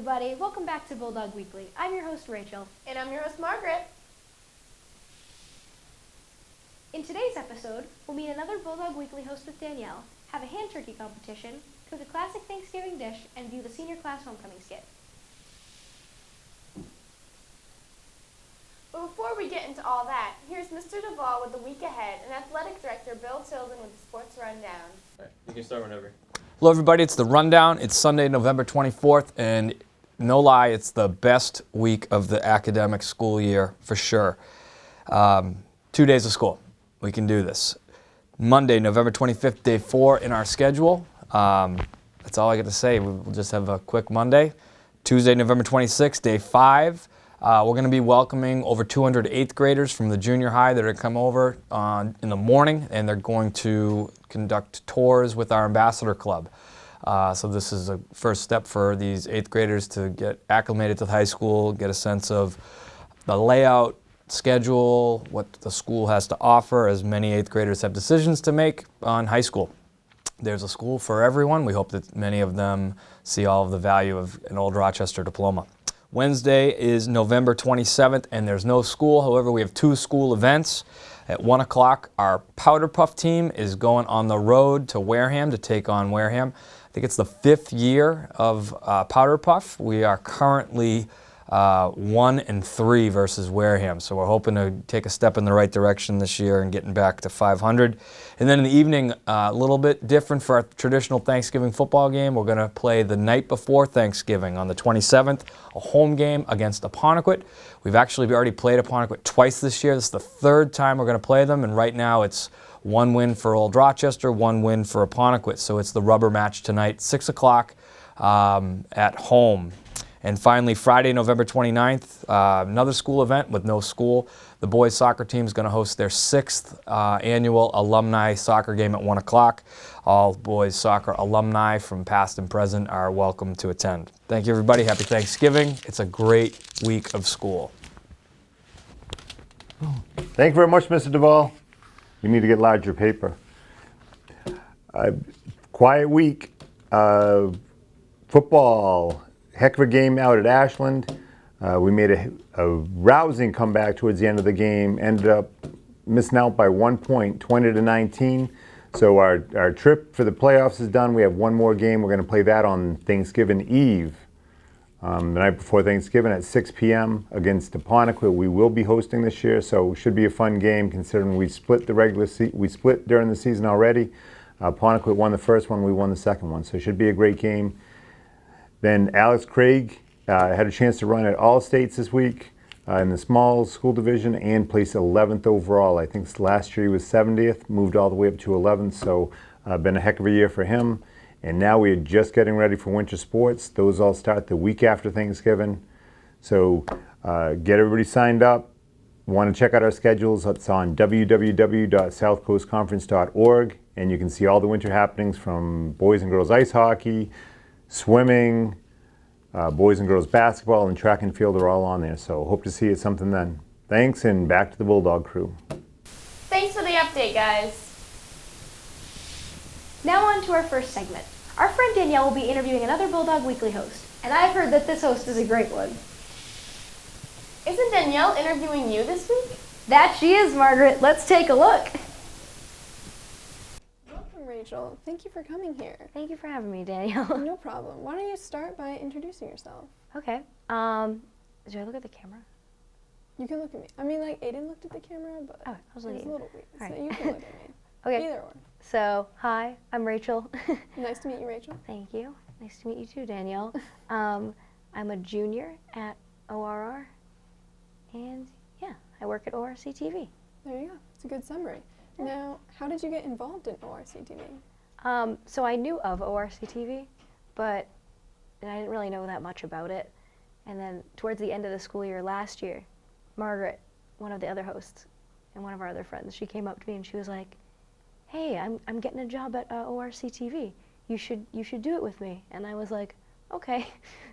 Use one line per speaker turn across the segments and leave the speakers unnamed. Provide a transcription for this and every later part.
everybody. Welcome back to Bulldog Weekly. I'm your host, Rachel.
And I'm your host, Margaret.
In today's episode, we'll meet another Bulldog Weekly host with Danielle, have a hand turkey competition, cook a classic Thanksgiving dish, and view the senior class homecoming skit.
But before we get into all that, here's Mr. Devoll with the week ahead and Athletic Director Bill Tilden with the Sports Rundown.
All right, you can start whenever.
Hello everybody, it's the Rundown. It's Sunday, November 24th, and no lie, it's the best week of the academic school year for sure. 2 days of school. We can do this. Monday, November 25th, day 4 in our schedule. That's all I got to say. We'll just have a quick Monday. Tuesday, November 26th, day 5. We're going to be welcoming over 200 8th graders from the junior high that are going to come over in the morning, and they're going to conduct tours with our ambassador club. So this is a first step for these 8th graders to get acclimated to the high school, get a sense of the layout, schedule, what the school has to offer, as many 8th graders have decisions to make on high school. There's a school for everyone. We hope that many of them see all of the value of an Old Rochester diploma. Wednesday is November 27th, and there's no school. However, we have 2 school events. At 1 o'clock, our Powder Puff team is going on the road to Wareham to take on Wareham. I think it's the 5th year of Powder Puff. We are currently 1-3 versus Wareham, so we're hoping to take a step in the right direction this year and getting back to 500. And then in the evening, a little bit different for our traditional Thanksgiving football game. We're going to play the night before Thanksgiving on the 27th, a home game against Apponequet. We've actually already played Apponequet twice this year. This is the 3rd time we're going to play them, and right now it's 1 win for Old Rochester, 1 win for Apponequet. So it's the rubber match tonight, 6 o'clock at home. And finally, Friday, November 29th, another school event with no school. The boys soccer team is going to host their 6th annual alumni soccer game at 1 o'clock. All boys soccer alumni from past and present are welcome to attend. Thank you, everybody. Happy Thanksgiving. It's a great week of school.
Thank you very much, Mr. Devoll. You need to get larger paper. Quiet week. Football. Heck of a game out at Ashland. We made a rousing comeback towards the end of the game. Ended up missing out by 1 point, 20-19. So our trip for the playoffs is done. We have one more game. We're going to play that on Thanksgiving Eve, the night before Thanksgiving at 6 p.m. against Apponequet. We will be hosting this year, so it should be a fun game considering we split during the season already. Apponequet won the first one. We won the second one, so it should be a great game. Then Alex Craig had a chance to run at all states this week in the small school division and placed 11th overall. I think last year he was 70th, moved all the way up to 11th, so been a heck of a year for him. And now we are just getting ready for winter sports. Those all start the week after Thanksgiving. So get everybody signed up. Want to check out our schedules? It's on www.southcoastconference.org, and you can see all the winter happenings from boys and girls ice hockey, swimming, boys and girls basketball, and track and field are all on there. So hope to see you at something then. Thanks, and back to the Bulldog crew.
Thanks for the update, guys.
Now on to our first segment. Our friend Danielle will be interviewing another Bulldog Weekly host, and I've heard that this host is a great one.
Isn't Danielle interviewing you this week?
That she is, Margaret. Let's take a look.
Rachel, thank you for coming here.
Thank you for having me, Danielle.
No problem. Why don't you start by introducing yourself?
Okay. Should I look at the camera?
You can look at me. I mean, like, Aiden looked at the camera, but
Oh, I was looking
it's
at
a
you.
little weird.
All
So
right.
you can look at me.
Okay.
Either or.
So, hi, I'm Rachel.
Nice to meet you, Rachel.
Thank you. Nice to meet you too, Danielle. I'm a junior at ORR, and yeah, I work at ORC TV.
There you go. It's a good summary. Now, how did you get involved in ORC TV?
So I knew of ORC TV, but I didn't really know that much about it. And then towards the end of the school year last year, Margaret, one of the other hosts, and one of our other friends, she came up to me and she was like, "Hey, I'm getting a job at ORC TV. You should do it with me." And I was like, "Okay."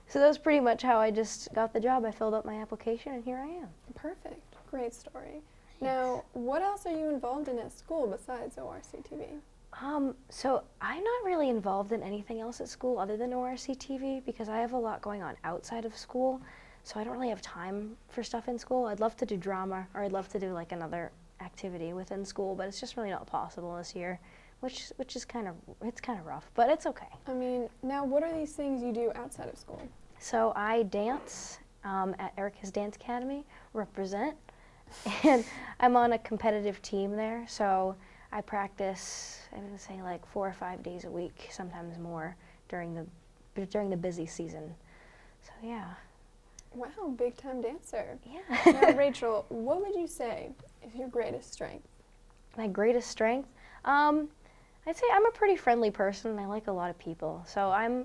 So that was pretty much how I just got the job. I filled out my application and here I am.
Perfect. Great story. Now, what else are you involved in at school besides ORC TV?
So I'm not really involved in anything else at school other than ORC TV because I have a lot going on outside of school. So I don't really have time for stuff in school. I'd love to do drama, or I'd love to do like another activity within school, but it's just really not possible this year, which is kind of rough, but it's okay.
I mean, now what are these things you do outside of school?
So I dance at Erica's Dance Academy, represent, and I'm on a competitive team there. So I practice, I'm gonna say like 4 or 5 days a week, sometimes more during the busy season. So yeah.
Wow, big time dancer.
Yeah.
Now, Rachel, what would you say is your greatest strength?
My greatest strength? I'd say I'm a pretty friendly person and I like a lot of people. So I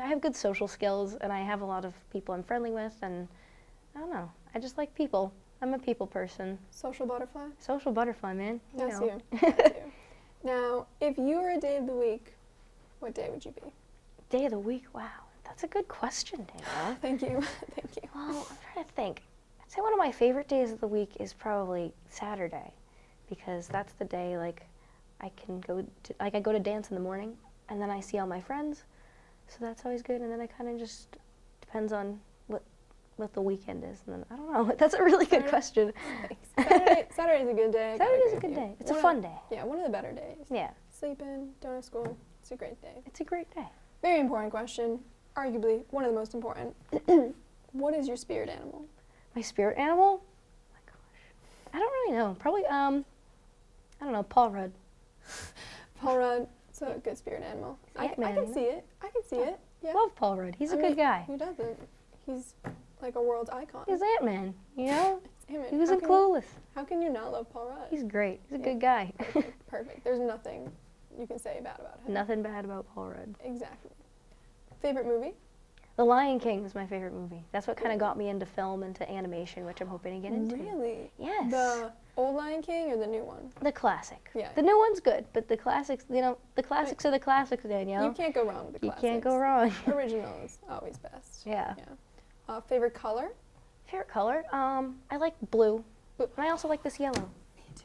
have good social skills and I have a lot of people I'm friendly with, and I don't know, I just like people. I'm a people person.
Social butterfly?
Social butterfly, man.
That's
know.
you. That's you. Now, if you were a day of the week, what day would you be?
Day of the week? Wow, that's a good question, Danielle.
Thank you. Thank you.
Well, I'm trying to think. I'd say one of my favorite days of the week is probably Saturday, because that's the day like I go to dance in the morning, and then I see all my friends, so that's always good. And then it kind of just depends on what the weekend is, and then I don't know. That's a really good question.
Thanks. Saturday's a good day.
Saturday's a good day. It's a fun day.
Yeah, one of the better days.
Yeah,
Sleep in, don't have school. It's a great day.
it's a great day.
Very important question. Arguably one of the most important. What is your spirit animal?
My spirit animal? Oh my gosh, I don't really know. Probably I don't know, Paul Rudd.
Paul Rudd. It's a good spirit animal. I
Ant-Man,
can
you
see it. I can see it. Yeah.
Love Paul Rudd. He's a
I
good
mean,
guy.
Who doesn't? He's like a world icon.
He's Ant-Man, you know?
Damn it.
He was
How
in
can-
Clueless.
How can you not love Paul Rudd?
He's great. He's a
Yeah.
good guy.
Perfect. There's nothing you can say bad about him.
Nothing bad about Paul Rudd.
Exactly. Favorite movie?
The Lion King was my favorite movie. That's what kind of got me into film, into animation, which I'm hoping to get into.
Really?
Yes.
The old Lion King or the new one?
The classic.
Yeah.
The new one's good, but the classics, the classics are the classics, Danielle.
You can't go wrong with the
You
classics.
can't go wrong.
Original is always best.
Yeah.
Favorite color?
Favorite color? I like blue.
Blue.
And I also like this yellow.
Me too.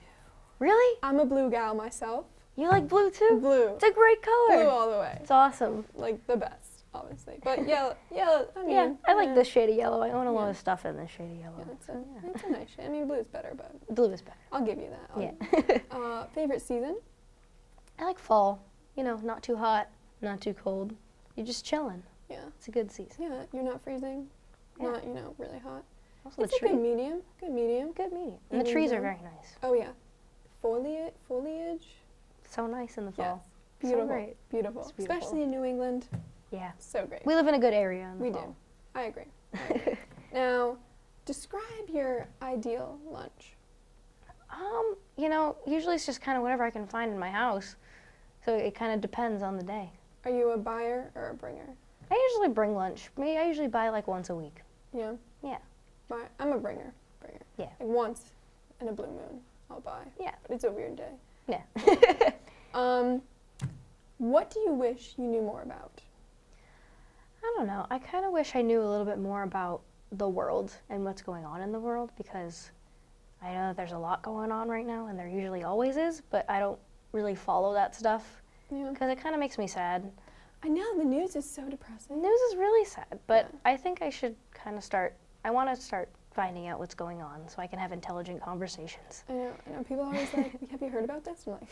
Really?
I'm a blue gal myself.
You like blue too?
Blue.
It's a great color.
Blue all the way.
It's awesome.
Like the best, obviously. But yellow, I mean.
Yeah, I like
yeah.
this shade of yellow. I own a lot
Yeah.
of stuff in this shade of yellow.
Yeah,
so,
it's a nice shade. I mean, blue's better, but
Blue is better.
I'll give you that.
Yeah.
Favorite season?
I like fall. You know, not too hot, not too cold. You're just chilling.
Yeah.
It's a good season.
Yeah, you're not freezing.
Yeah.
Not, really hot.
Also,
It's
the
a good
tree.
medium. Good medium.
Good medium. And the
Even
trees are
though-
very nice.
Oh, yeah. Foliage?
So nice in the
Yes.
fall.
Beautiful.
So great.
Beautiful.
It's beautiful.
Especially in New England.
Yeah.
So great.
We live in a good area in the
We
fall.
do. I agree. Now, describe your ideal lunch.
Usually it's just kind of whatever I can find in my house. So it kind of depends on the day.
Are you a buyer or a bringer?
I usually bring lunch. I usually buy like once a week.
Yeah.
Yeah.
I'm a bringer.
Yeah.
Like once in a blue moon, I'll buy.
Yeah.
But it's a weird day.
Yeah.
What do you wish you knew more about?
I don't know. I kind of wish I knew a little bit more about the world and what's going on in the world, because I know that there's a lot going on right now, and there usually always is, but I don't really follow that stuff
Yeah.
because it kind of makes me sad.
I know the news is so
The
depressing.
news is really sad, but
Yeah.
I think I should kind of I want to start finding out what's going on so I can have intelligent conversations.
I know. People are always like, "Have you heard about this?" I'm like,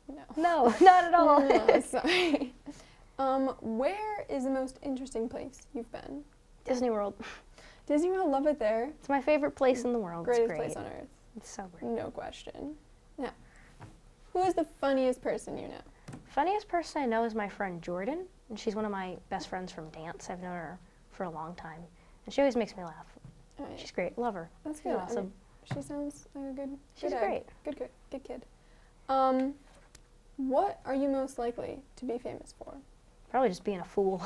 "No."
No, not at all.
No, sorry. Where is the most interesting place you've been?
Disney World.
Disney World, love it there.
It's my favorite place in the world.
Greatest
It's great.
place on earth,
It's so great.
no question. Now, who is the funniest person you know?
Funniest person I know is my friend Jordan, and she's one of my best friends from dance. I've known her for a long time, and she always makes me laugh.
All right,
She's great. Love her.
that's
She's
good.
awesome.
She sounds like a good.
She's
good
great.
Egg. Good kid. What are you most likely to be famous for?
Probably just being a fool.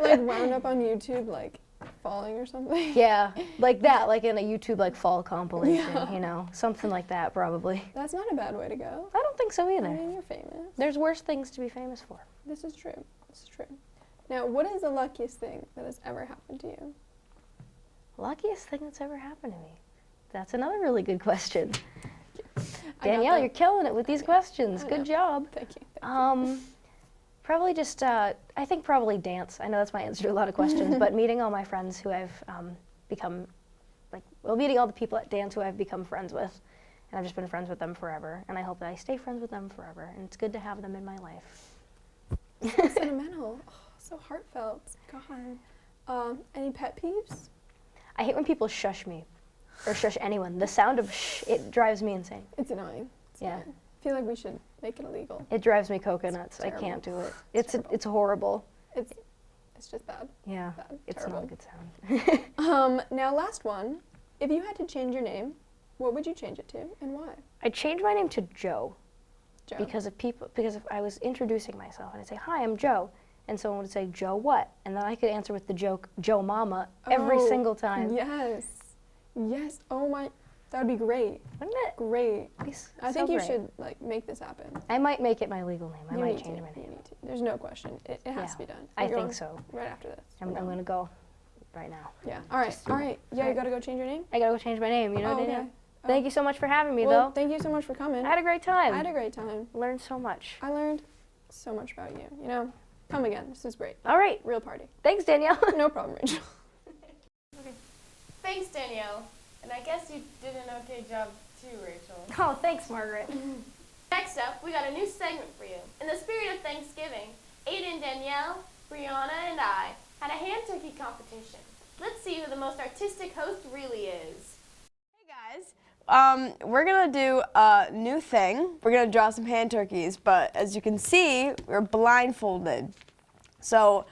Like wound up on YouTube, like falling or something?
Yeah, like that, like in a YouTube like fall compilation,
Yeah.
something like that probably.
That's not a bad way to go.
I don't think so
I
either.
mean, you're famous.
There's worse things to be famous for.
This is true. This is true. Now, what is the luckiest thing that has ever happened to you?
Luckiest thing that's ever happened to me. That's another really good question. Danielle,
that.
you're killing it with these questions.
I
Good
know.
job.
Thank you.
Probably just, I think probably dance. I know that's my answer to a lot of questions, but meeting all my friends who I've become, meeting all the people at dance who I've become friends with, and I've just been friends with them forever, and I hope that I stay friends with them forever, and it's good to have them in my life.
So sentimental. Oh, so heartfelt. God. Any pet peeves?
I hate when people shush me, or shush anyone. The sound of shh, it drives me insane.
It's annoying.
Yeah.
I feel like we should make it illegal.
It drives me coconuts. I
terrible.
can't do it.
It's
It's horrible.
It's just bad.
Yeah,
Bad.
it's
Terrible.
not a good sound.
Now last one. If you had to change your name, what would you change it to and why?
I'd change my name to Joe.
Joe.
Because if I was introducing myself and I'd say, "Hi, I'm Joe," and someone would say, "Joe what?" and then I could answer with the joke, "Joe Mama," every
Oh,
single time.
Yes. Yes. Oh my. That would be great.
Wouldn't it?
Great.
Be
I
so
think you
great?
should make this happen.
I might make it my legal name. I
You
might
need
change
to.
my
You
name.
need to. There's no question. It has
Yeah,
to be done.
I
We're
think
going
so.
Right after this.
I'm gonna go right now.
Yeah. All right. All right. Yeah, you gotta go change your name.
I gotta go change my name. You know,
Oh,
Danielle?
okay.
Thank you so much for having me,
Well,
though.
thank you so much for coming.
I had a great time.
I had a great time.
Learned so much.
I learned so much about you. You know, come again. This was great.
All right.
Real party.
Thanks, Danielle.
No problem, Rachel.
Thanks, Danielle. And I guess you did an okay job too, Rachel.
Oh, thanks, Margaret.
Next up, we got a new segment for you. In the spirit of Thanksgiving, Aiden, Danielle, Brianna, and I had a hand turkey competition. Let's see who the most artistic host really is.
Hey guys, we're gonna do a new thing. We're gonna draw some hand turkeys, but as you can see, we're blindfolded. So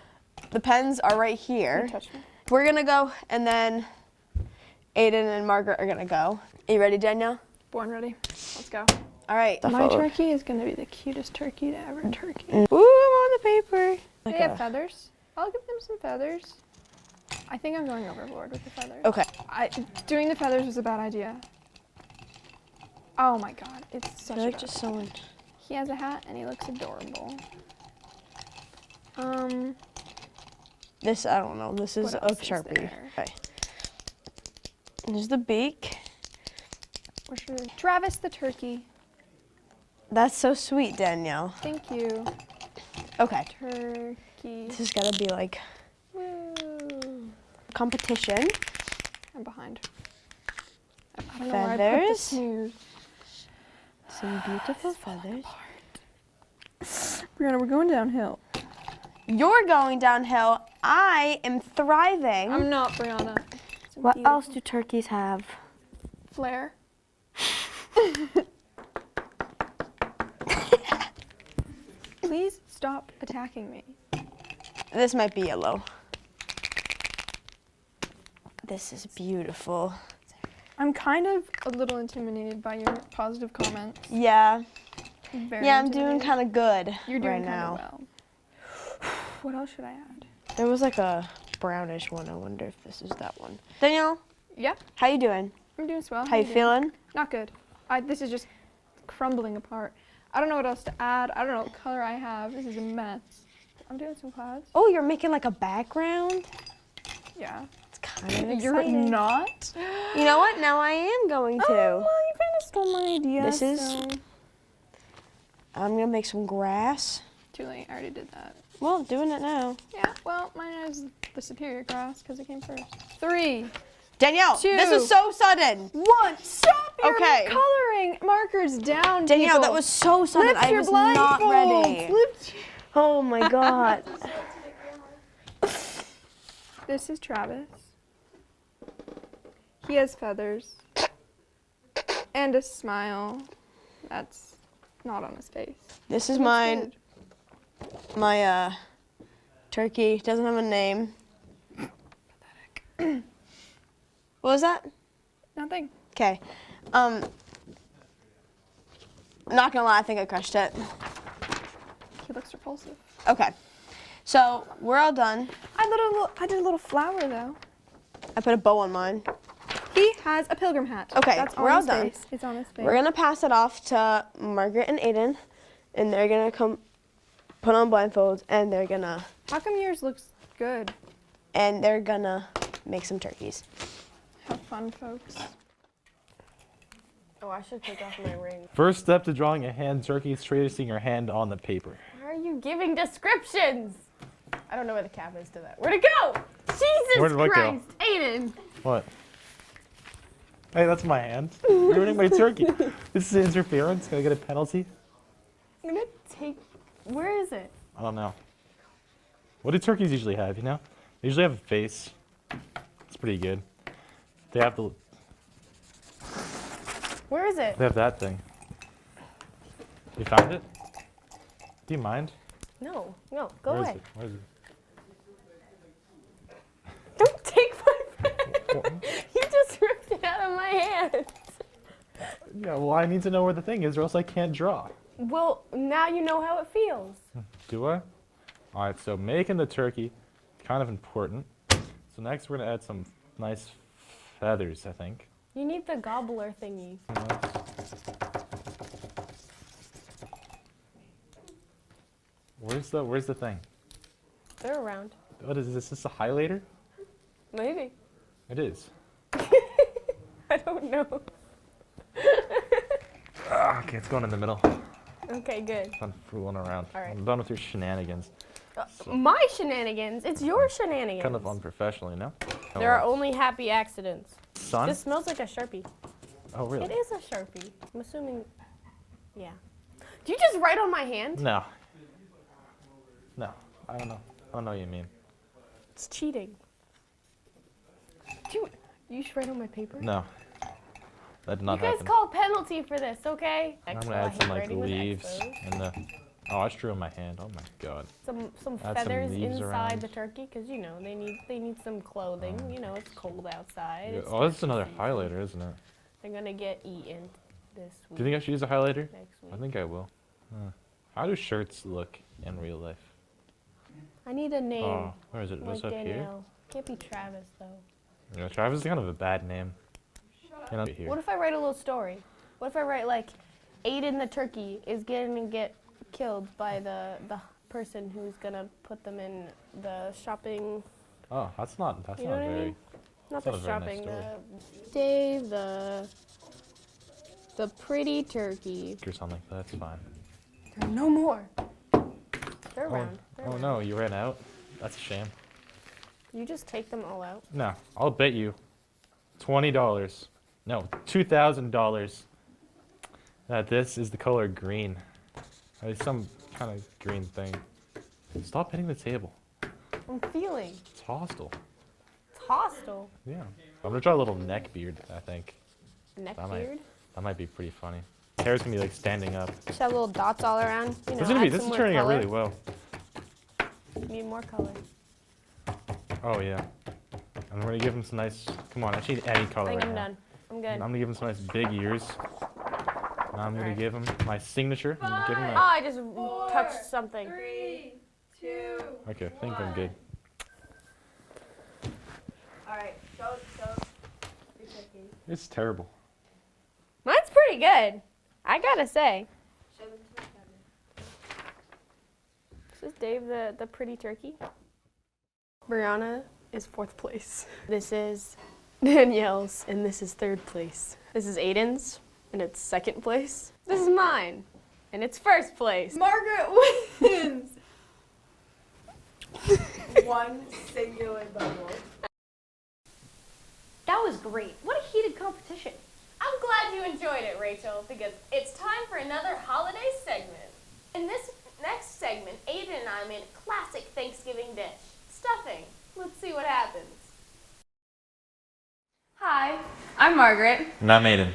the pens are right here.
Touch me.
We're gonna go, and then Aiden and Margaret are gonna go. Are you ready, Danielle?
Born ready. Let's go.
All right.
My turkey is gonna be the cutest turkey to ever turkey.
Ooh, I'm on the paper.
They have feathers. I'll give them some feathers. I think I'm going overboard with the feathers.
Okay.
Doing the feathers was a bad idea. Oh my god, it's
I
such
feel
a
like
bad
just someone.
He has a hat and he looks adorable.
This, I don't know. This is
What
a
else is
Sharpie.
there?
Okay. There's the beak.
Where should we? Travis the turkey.
That's so sweet, Danielle.
Thank you.
Okay.
Turkey.
This is gotta be like
Woo.
competition.
I'm behind. I don't know where I put the
Feathers.
snooze.
Some beautiful feathers.
Brianna, we're going downhill.
You're going downhill. I am thriving.
I'm not, Brianna. Some
What
beautiful
else do turkeys have?
Flair. Please stop attacking me.
This might be yellow. This is beautiful.
I'm kind of a little intimidated by your positive comments.
Yeah.
Very
Yeah, I'm doing
intimidated.
kind of good
You're doing
right
kind
now.
of well. What else should I add?
There was like a brownish one. I wonder if this is that one. Danielle,
Yeah,
how you doing?
I'm doing swell.
How you
doing?
feeling?
Not good. This is just crumbling apart. I don't know what else to add. I don't know what color I have. This is a mess. I'm doing some clouds.
Oh, you're making like a background?
Yeah.
It's kind of
You're
exciting.
not?
You know what? Now I am going to.
Oh, well, you kind of stole my idea.
This is-
so-
I'm gonna make some grass.
Too late. I already did that.
Well, doing it now.
Yeah, well, mine is the superior grass because it came first. 3,
Danielle, this
2.
was so sudden.
1. Stop your
Okay.
coloring markers down,
Danielle,
people.
that was so sudden.
Lift
I
your
was not
blindfolds.
ready.
Lift-
Oh my god.
This is Travis. He has feathers. And a smile. That's not on his face.
This is
Looks
mine.
good.
My turkey doesn't have a name. What was that?
Nothing.
Okay. Not gonna lie, I think I crushed it.
He looks repulsive.
Okay. So we're all done.
I did a little flower though.
I put a bow on mine.
He has a pilgrim hat.
Okay,
That's
we're
on
all
his
done.
face. It's on his face.
We're gonna pass it off to Margaret and Aiden, and they're gonna come put on blindfolds, and they're gonna
How come yours looks good?
make some turkeys.
Have fun, folks.
Oh, I should take off my ring.
First step to drawing a hand turkey is tracing your hand on the paper.
Why are you giving descriptions? I don't know where the cap is to that. Where'd it go? Jesus
Where did what go?
Christ, Aiden.
What? Hey, that's my hand. You're ruining my turkey. This is interference. Can I get a penalty?
I'm gonna take. Where is it?
I don't know. What do turkeys usually have, you know? They usually have a face. It's pretty good. They have the.
Where is it?
They have that thing. You found it? Do you mind?
No, go
Where is
away.
it? Where is it?
Don't take my pen. You just ripped it out of my hand.
Yeah, well, I need to know where the thing is, or else I can't draw.
Well, now you know how it feels.
Do I? All right, so making the turkey is kind of important. So next we're gonna add some nice feathers, I think.
You need the gobbler thingy.
Where's the thing?
They're around.
What is this? Is this a highlighter?
Maybe.
It is.
I don't know.
Okay, it's going in the middle.
Okay, good.
Done fooling around.
All right.
I'm done with your shenanigans.
My shenanigans. It's your shenanigans.
Kind of unprofessional, you know?
There are only happy accidents.
Sun?
This smells like a Sharpie.
Oh, really?
It is a Sharpie. I'm assuming. Yeah. Do you just write on my hand?
No. No, I don't know. I don't know what you mean.
It's cheating. You should write on my paper?
No. That did not
You guys
happen.
call penalty for this, okay?
I'm
Expo,
gonna
I
add
hate
some like
writing with
leaves
expos.
in the. Oh, I just drew in my hand. Oh my god.
Some
some
feathers
leaves
inside
around.
the turkey, because you know they need some clothing. You know it's cold outside.
Yeah.
It's
Oh, this is
turkey
another
season.
highlighter, isn't it?
They're gonna get eaten this week.
Do you think I should use a highlighter?
Next week.
I think I will. How do shirts look in real life?
I need a name.
Oh, where is it?
like
What's up here?
Danielle. Can't be Travis though.
Yeah, Travis is kind of a bad name. You know, here.
What if I write a little story? What if I write like, Aiden the turkey is going to get killed by the person who's gonna put them in the shopping.
Oh, that's not
You know what I
very.
mean? Not
That's
the
not a very nice
shopping. Dave the pretty turkey.
Or something. That's fine.
There are no more. They're around. They're
Oh
around.
no, you ran out. That's a shame.
You just take them all out.
No, I'll bet you $20. No, $2,000 that this is the color green. It's some kind of green thing. Stop hitting the table.
I'm feeling.
It's hostile.
It's hostile.
Yeah. I'm gonna draw a little neck beard, I think.
Neck
That
beard.
That might be pretty funny. Hair's gonna be like standing up.
Just have little dots all around. You know,
This is turning out really well.
Need more color.
Oh yeah. I'm gonna give him some nice. Come on, I need any
I
color.
think
right
I'm
now.
done. I'm good.
I'm gonna give him some nice big ears. Now I'm gonna
Alright.
give him my signature. I'm gonna give him
Oh,
my,
I just touched something.
Three, 2.
okay, I think I'm good.
Alright, go.
It's terrible.
Mine's pretty good. I gotta say. This is Dave the pretty turkey. Brianna is 4th place. This is Danielle's, and this is 3rd place. This is Aiden's, and it's 2nd place. This is mine, and it's 1st place.
Margaret wins! One singular bubble.
That was great. What a heated competition.
I'm glad you enjoyed it, Rachel, because it's time for another holiday segment. In this next segment, Aiden and I made a classic Thanksgiving dish, stuffing. Let's see what happens.
Hi, I'm Margaret,
And I'm Aiden.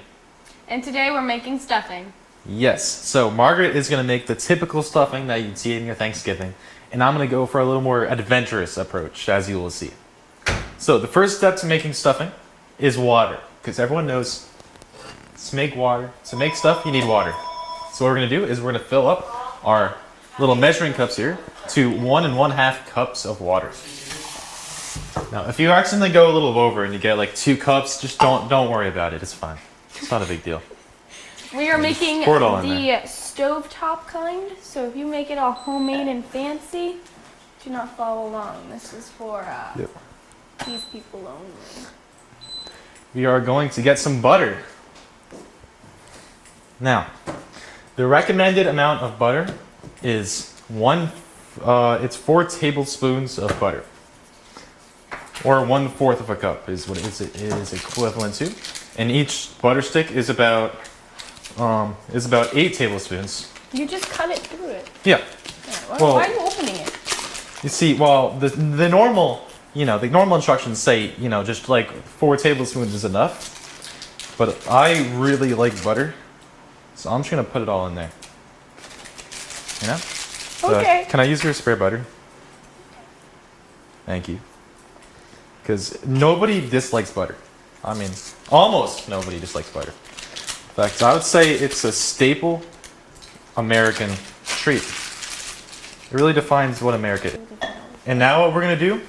and today we're making stuffing.
Yes. So Margaret is gonna make the typical stuffing that you'd see in your Thanksgiving, and I'm gonna go for a little more adventurous approach, as you will see. So the first step to making stuffing is water, because everyone knows to make stuff, you need water. So what we're gonna do is we're gonna fill up our little measuring cups here to 1 1/2 cups of water. Now, if you accidentally go a little over and you get like 2 cups, just don't worry about it. It's fine. It's not a big deal.
We are making
pour it all in
the stovetop kind, so if you make it all homemade and fancy, do not follow along. This is for these people only.
We are going to get some butter. Now, the recommended amount of butter is it's 4 tablespoons of butter. Or 1/4 of a cup is what it is equivalent to. And each butter stick is about 8 tablespoons.
You just cut it through it.
Yeah.
Why,
Well-
why are you opening it?
You see, well, the normal, the normal instructions say, just like 4 tablespoons is enough. But I really like butter, so I'm just gonna put it all in there. So,
Okay.
can I use your spare butter? Thank you. Because nobody dislikes butter. I mean, almost nobody dislikes butter. In fact, I would say it's a staple American treat. It really defines what America is. And now what we're gonna do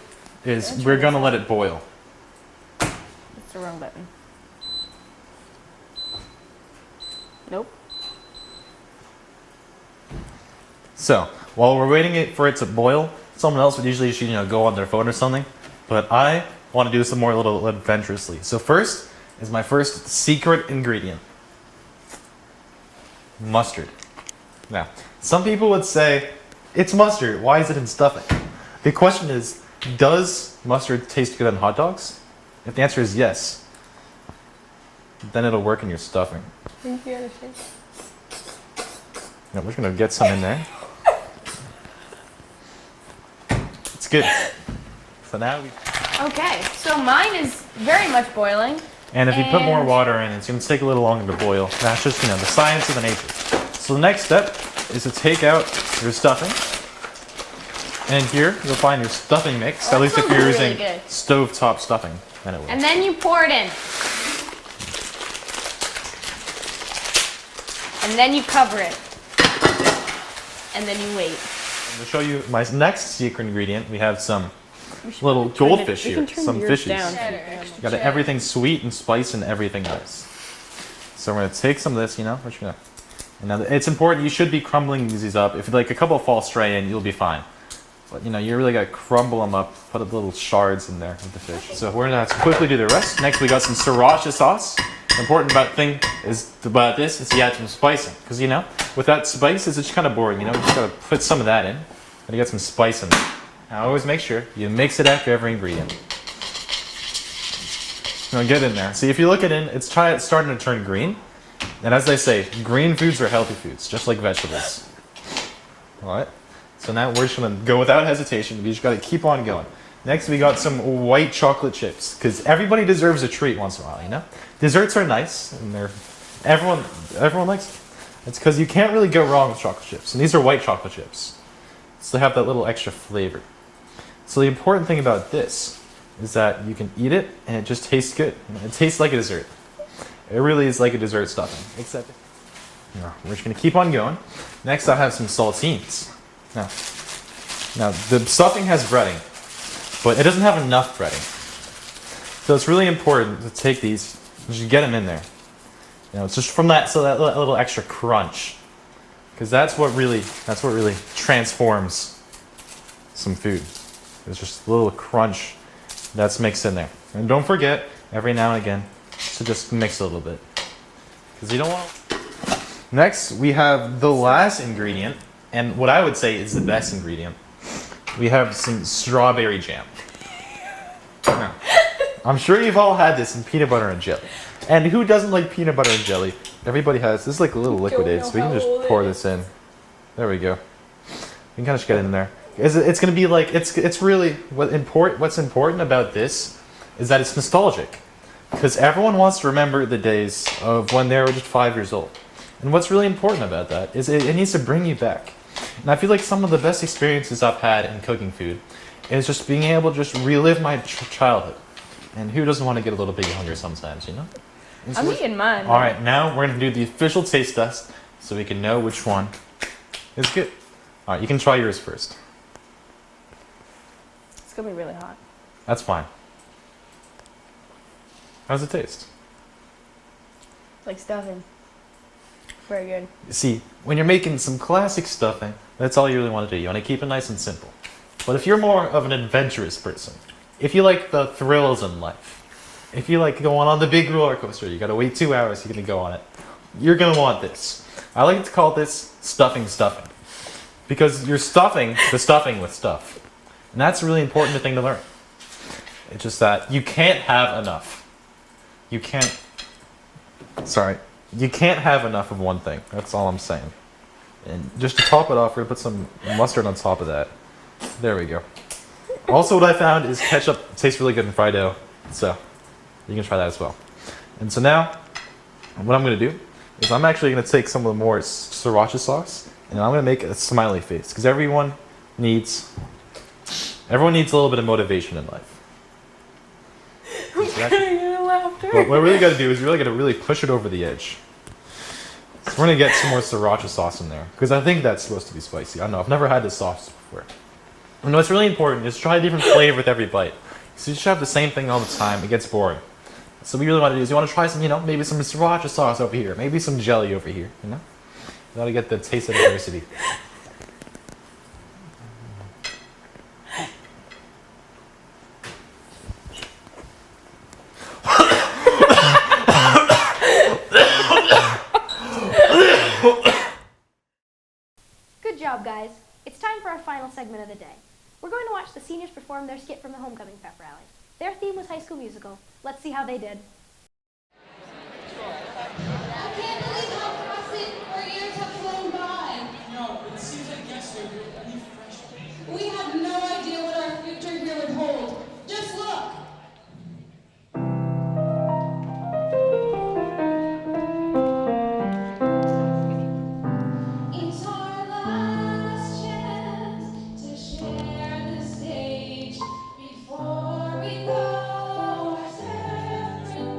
is we're gonna let it boil.
It's the wrong button. Nope.
So, while we're waiting for it to boil, someone else would usually go on their phone or something. But I want to do some more a little adventurously. So first is my first secret ingredient. Mustard. Now, some people would say, it's mustard, why is it in stuffing? The question is, does mustard taste good on hot dogs? If the answer is yes, then it'll work in your stuffing. Now, we're just gonna get some in there. It's good. So now we...
Okay, so mine is very much boiling.
And if you put more
And-
water in, it's going to take a little longer to boil. That's just, the science of the nature. So the next step is to take out your stuffing. And here, you'll find your stuffing mix.
Oh,
At least if you're
smells really
using
good.
stovetop stuffing, then it will.
And then you pour it in. And then you cover it. And then you wait.
To show you my next secret ingredient, we have some little goldfish here. Some fishies. You got everything sweet and spice and everything nice. So we're going to take some of this, we're just gonna, and now it's important, you should be crumbling these up. If like a couple fall stray in, you'll be fine. But you really got to crumble them up, put little shards in there with the fish. So we're going to quickly do the rest. Next we got some sriracha sauce. The important thing about this is you add some spicing. Because without spice, it's just kind of boring, You just got to put some of that in. And you got some spice in there. Now always make sure you mix it after every ingredient. Now get in there. See, if you look at it, it's starting to turn green. And as they say, green foods are healthy foods, just like vegetables. Alright? So now we're just going to go without hesitation. We just got to keep on going. Next we got some white chocolate chips. Because everybody deserves a treat once in a while, Desserts are nice, and everyone likes them. It's because you can't really go wrong with chocolate chips. And these are white chocolate chips. So they have that little extra flavor. So the important thing about this is that you can eat it and it just tastes good. It tastes like a dessert. It really is like a dessert stuffing. Except, we're just gonna keep on going. Next I have some saltines. Now the stuffing has breading, but it doesn't have enough breading. So it's really important to take these, just get them in there. It's just from that little extra crunch. Because that's what really transforms some food. It's just a little crunch that's mixed in there. And don't forget, every now and again, to just mix a little bit. Because you don't want... Next, we have the last ingredient, and what I would say is the best ingredient. We have some strawberry jam. Now, I'm sure you've all had this in peanut butter and jelly. And who doesn't like peanut butter and jelly? Everybody has. This is like a little liquid, so we can just pour this in. There we go. You can kind of just get in there. It's going to be like, it's really, what's important about this is that it's nostalgic. Because everyone wants to remember the days of when they were just 5 years old. And what's really important about that is it needs to bring you back. And I feel like some of the best experiences I've had in cooking food is just being able to just relive my childhood. And who doesn't want to get a little bit younger sometimes, And so
I'm eating mine.
all right, now we're going to do the official taste test so we can know which one is good. All right, you can try yours first.
It's gonna be really hot.
That's fine. How does it taste?
Like stuffing. Very good.
See, when you're making some classic stuffing, that's all you really want to do. You want to keep it nice and simple. But if you're more of an adventurous person, if you like the thrills in life, if you like going on the big roller coaster, you got to wait 2 hours, you're going to go on it. you're gonna want this. I like to call this stuffing, because you're stuffing the stuffing with stuff, and that's a really important thing to learn. It's just that you can't have enough. You can't have enough of one thing. That's all I'm saying. And just to top it off, we're gonna put some mustard on top of that. There we go. Also, what I found is ketchup tastes really good in fried dough, so you can try that as well. And so now, what I'm gonna do is I'm actually gonna take some of the more sriracha sauce, and I'm gonna make a smiley face, because everyone needs a little bit of motivation in life. What we really gotta do is we really gotta push it over the edge. So we're gonna get some more sriracha sauce in there, because I think that's supposed to be spicy. I don't know, I've never had this sauce before. And what's really important is try a different flavor with every bite. So you just have the same thing all the time, it gets boring. So what you really want to do is you want to try some, maybe some sriracha sauce over here, maybe some jelly over here, You want to get the taste of diversity.
Good job, guys. It's time for our final segment of the day. We're going to watch the seniors perform their skit from the homecoming pep rally. Their theme was High School Musical. Let's see how they did.
I can't believe how fast 4 years have flown by.
No, it seems like yesterday we were only freshmen.
We have no idea what our future here would hold. Just look. It's our last chance to share the stage before we go our separate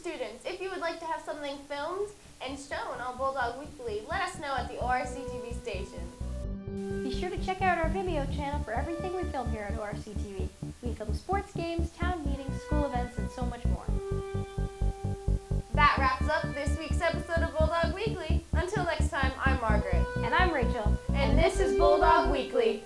students, if you would like to have something filmed and shown on Bulldog Weekly, let us know at the ORC TV station.
Be sure to check out our Vimeo channel for everything we film here at ORC TV. We film sports games, town meetings, school events, and so much more.
That wraps up this week's episode of Bulldog Weekly. Until next time, I'm Margaret.
And I'm Rachel.
And this is Bulldog Weekly.